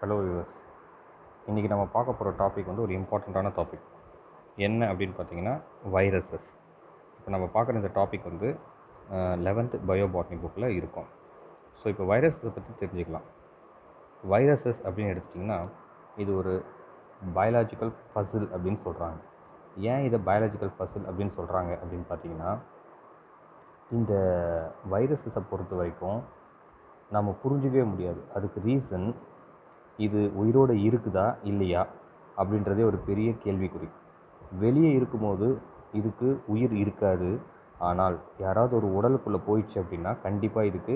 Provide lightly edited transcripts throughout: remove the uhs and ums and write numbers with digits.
Hello viewers, இன்றைக்கி நம்ம பார்க்க போகிற டாபிக் வந்து ஒரு இம்பார்ட்டண்ட்டான டாபிக். என்ன அப்படின்னு பார்த்தீங்கன்னா வைரஸஸ். இப்போ நம்ம பார்க்குற இந்த டாபிக் வந்து 11th பயோபாட்னி புக்கில் இருக்கும். ஸோ இப்போ வைரஸஸை பற்றி தெரிஞ்சுக்கலாம். வைரஸஸ் அப்படின்னு எடுத்துட்டிங்கன்னா இது ஒரு பயாலஜிக்கல் பசில் அப்படின்னு சொல்கிறாங்க. ஏன் இதை பயாலஜிக்கல் பசில் அப்படின்னு சொல்கிறாங்க அப்படின்னு பார்த்தீங்கன்னா, இந்த வைரஸஸை பொறுத்த வரைக்கும் நம்ம புரிஞ்சிக்கவே முடியாது. அதுக்கு ரீசன் இது உயிரோடு இருக்குதா இல்லையா அப்படின்றதே ஒரு பெரிய கேள்விக்குறி. வெளியே இருக்கும்போது இதுக்கு உயிர் இருக்காது. ஆனால் யாராவது ஒரு உடலுக்குள்ளே போயிடுச்சு அப்படின்னா கண்டிப்பாக இதுக்கு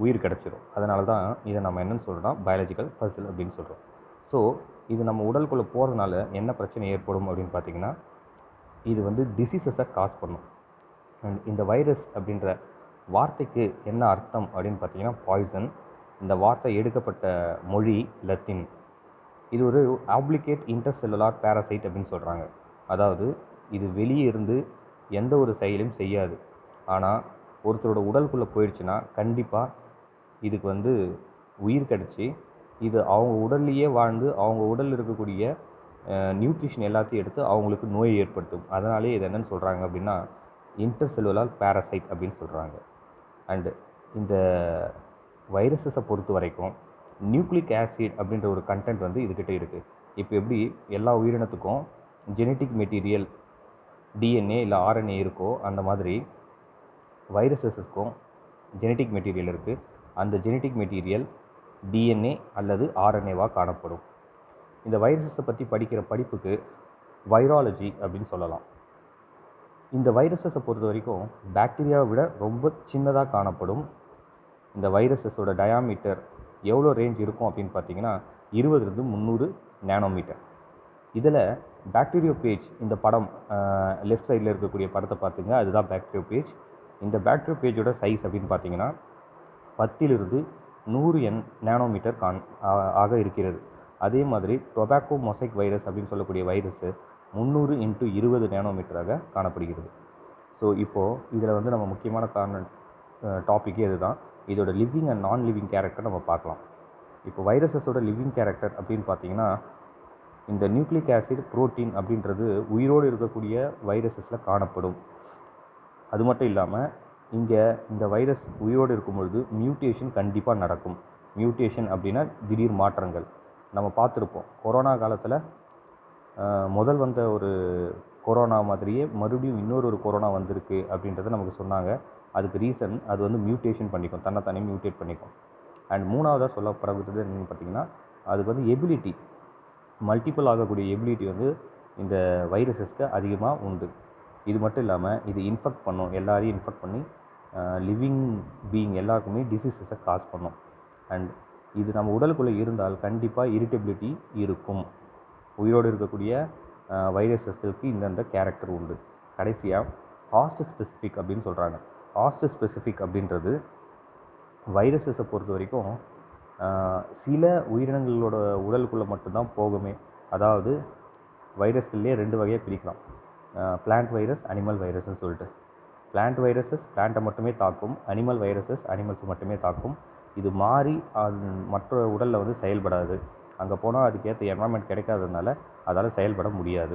உயிர் கிடச்சிரும். அதனால தான் இதை நம்ம என்னென்னு சொல்கிறோம்னா பயாலஜிக்கல் பசில் அப்படின்னு சொல்கிறோம். ஸோ இது நம்ம உடலுக்குள்ளே போகிறதுனால என்ன பிரச்சனை ஏற்படும் அப்படின்னு பார்த்தீங்கன்னா, இது வந்து டிசீசஸை காஸ் பண்ணும். இந்த வைரஸ் அப்படின்ற வார்த்தைக்கு என்ன அர்த்தம் அப்படின்னு பார்த்தீங்கன்னா பாய்சன். இந்த வார்த்தை எடுக்கப்பட்ட மொழி லத்தீன். இது ஒரு ஆப்ளிகேட் இன்டர்செல்லுலார் பேரசைட் அப்படின்னு சொல்கிறாங்க. அதாவது இது வெளியே இருந்து எந்த ஒரு செயலையும் செய்யாது. ஆனால் ஒருத்தரோட உடலுக்குள்ளே போயிடுச்சுன்னா கண்டிப்பாக இதுக்கு வந்து உயிர் கிடச்சி இது அவங்க உடல்லையே வாழ்ந்து அவங்க உடலில் இருக்கக்கூடிய நியூட்ரிஷன் எல்லாத்தையும் எடுத்து அவங்களுக்கு நோயை ஏற்படுத்தும். அதனாலே இது என்னென்னு சொல்கிறாங்க அப்படின்னா இன்டர்செல்லுலார் பேரசைட் அப்படின்னு சொல்கிறாங்க. அண்டு இந்த வைரஸஸை பொறுத்த வரைக்கும் நியூக்ளிக் ஆசிட் அப்படின்ற ஒரு கண்டென்ட் வந்து இதுக்கிட்ட இருக்குது. இப்போ எப்படி எல்லா உயிரினத்துக்கும் ஜெனட்டிக் மெட்டீரியல் டிஎன்ஏ இல்லை ஆர்என்ஏ இருக்கோ அந்த மாதிரி வைரஸஸுக்கும் ஜெனட்டிக் மெட்டீரியல் இருக்குது. அந்த ஜெனட்டிக் மெட்டீரியல் டிஎன்ஏ அல்லது ஆர்என்ஏவாக காணப்படும். இந்த வைரஸஸை பற்றி படிக்கிற படிப்புக்கு வைராலஜி அப்படின்னு சொல்லலாம். இந்த வைரஸஸை பொறுத்த வரைக்கும் பாக்டீரியாவை விட ரொம்ப சின்னதாக காணப்படும். இந்த வைரஸஸோட டயாமீட்டர் எவ்வளோ ரேஞ்ச் இருக்கும் அப்படின்னு பார்த்தீங்கன்னா 20 to 300 நேனோமீட்டர். இதில் பாக்டீரியோபேஜ், இந்த படம் லெஃப்ட் சைடில் இருக்கக்கூடிய படத்தை பார்த்துங்க, அதுதான் பாக்டீரியோபேஜ். இந்த பாக்டீரியோபேஜோட சைஸ் அப்படின்னு பார்த்தீங்கன்னா 10 to 100 நேனோமீட்டர் ஆக இருக்கிறது. அதே மாதிரி டொபாக்கோ மொசைக் வைரஸ் அப்படின்னு சொல்லக்கூடிய வைரஸு 300 into 20 நேனோமீட்டராக காணப்படுகிறது. ஸோ இப்போது இதில் வந்து நம்ம முக்கியமான டாப்பிக்கே இதுதான். இதோட லிவிங் அண்ட் நான் லிவிங் கேரக்டர் நம்ம பார்க்கலாம். இப்போ வைரஸஸோட லிவிங் கேரக்டர் அப்படின்னு பார்த்தீங்கன்னா இந்த நியூக்ளிக் ஆசிட் புரோட்டீன் அப்படின்றது உயிரோடு இருக்கக்கூடிய வைரஸஸில் காணப்படும். அது மட்டும் இல்லாமல் இங்கே இந்த வைரஸ் உயிரோடு இருக்கும்பொழுது மியூட்டேஷன் கண்டிப்பாக நடக்கும். மியூட்டேஷன் அப்படின்னா திடீர் மாற்றங்கள். நம்ம பார்த்துருப்போம் கொரோனா காலத்தில் முதல் வந்த ஒரு கொரோனா மாதிரியே மறுபடியும் இன்னொரு கொரோனா வந்திருக்கு அப்படின்றத நமக்கு சொன்னாங்க. அதுக்கு ரீசன் அது வந்து மியூட்டேஷன் பண்ணிக்கும், தன்னைத்தானே மியூட்டேட் பண்ணிக்கும். அண்ட் மூணாவதாக சொல்லப்படுறது என்னென்னு பார்த்தீங்கன்னா அதுக்கு வந்து எபிலிட்டி, மல்டிபிள் ஆகக்கூடிய எபிலிட்டி வந்து இந்த வைரஸஸ்க்கு அதிகமாக உண்டு. இது மட்டும் இல்லாமல் இது இன்ஃபெக்ட் பண்ணும், எல்லாரையும் இன்ஃபெக்ட் பண்ணி லிவிங் பீயிங் எல்லாருக்குமே டிசீசஸை காஸ் பண்ணும். அண்ட் இது நம்ம உடலுக்குள்ளே இருந்தால் கண்டிப்பாக இரிட்டபிலிட்டி இருக்கும். உயிரோடு இருக்கக்கூடிய வைரஸஸ்களுக்கு இந்தந்த கேரக்டர் உண்டு. கடைசியாக ஹாஸ்ட் ஸ்பெசிஃபிக் அப்படின்னு சொல்கிறாங்க. ஹாஸ்ட் ஸ்பெசிஃபிக் அப்படின்றது வைரஸஸை பொறுத்த வரைக்கும் சில உயிரினங்களோட உடலுக்குள்ளே மட்டும்தான் போகுமே. அதாவது வைரஸ்கள்லேயே 2 வகையாக பிரிக்கலாம், பிளான்ட் வைரஸ், அனிமல் வைரஸ்ன்னு சொல்லிட்டு. பிளான்ட் வைரஸஸ் பிளான்ட்டை மட்டுமே தாக்கும், அனிமல் வைரஸஸ் அனிமல்ஸ் மட்டுமே தாக்கும். இது மாறி மற்ற உடலில் வந்து செயல்படாது. அங்கே போனால் அதுக்கேற்ற என்வரான்மெண்ட் கிடைக்காததுனால அதால் செயல்பட முடியாது.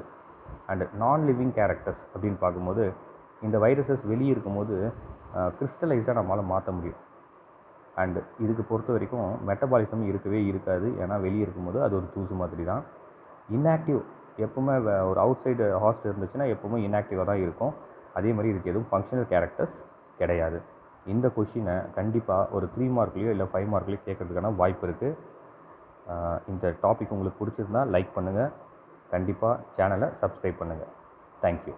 அண்ட் நான் லிவிங் கேரக்டர்ஸ் அப்படின்னு பார்க்கும்போது இந்த வைரஸஸ் வெளியே இருக்கும்போது கிறிஸ்டலைஸாக நம்மளால் மாற்ற முடியும். அண்டு இதுக்கு பொறுத்த வரைக்கும் மெட்டபாலிசம் இருக்கவே இருக்காது. ஏன்னா வெளியே இருக்கும்போது அது ஒரு தூசு மாதிரி தான். இன்ஆக்டிவ், எப்போவுமே ஒரு அவுட் சைடு ஹாஸ்ட் இருந்துச்சுன்னா எப்போவுமே இன்ஆக்டிவாக தான் இருக்கும். அதே மாதிரி இதுக்கு எதுவும் ஃபங்க்ஷனல் கேரக்டர்ஸ் கிடையாது. இந்த கொஷினை கண்டிப்பாக ஒரு 3 மார்க்லேயோ இல்லை 5 மார்க்லேயோ கேட்கறதுக்கான வாய்ப்பு இருக்குது. இந்த டாபிக் உங்களுக்கு பிடிச்சிருந்தால் லைக் பண்ணுங்கள். கண்டிப்பாக சேனலை சப்ஸ்கிரைப் பண்ணுங்கள். தேங்க்யூ.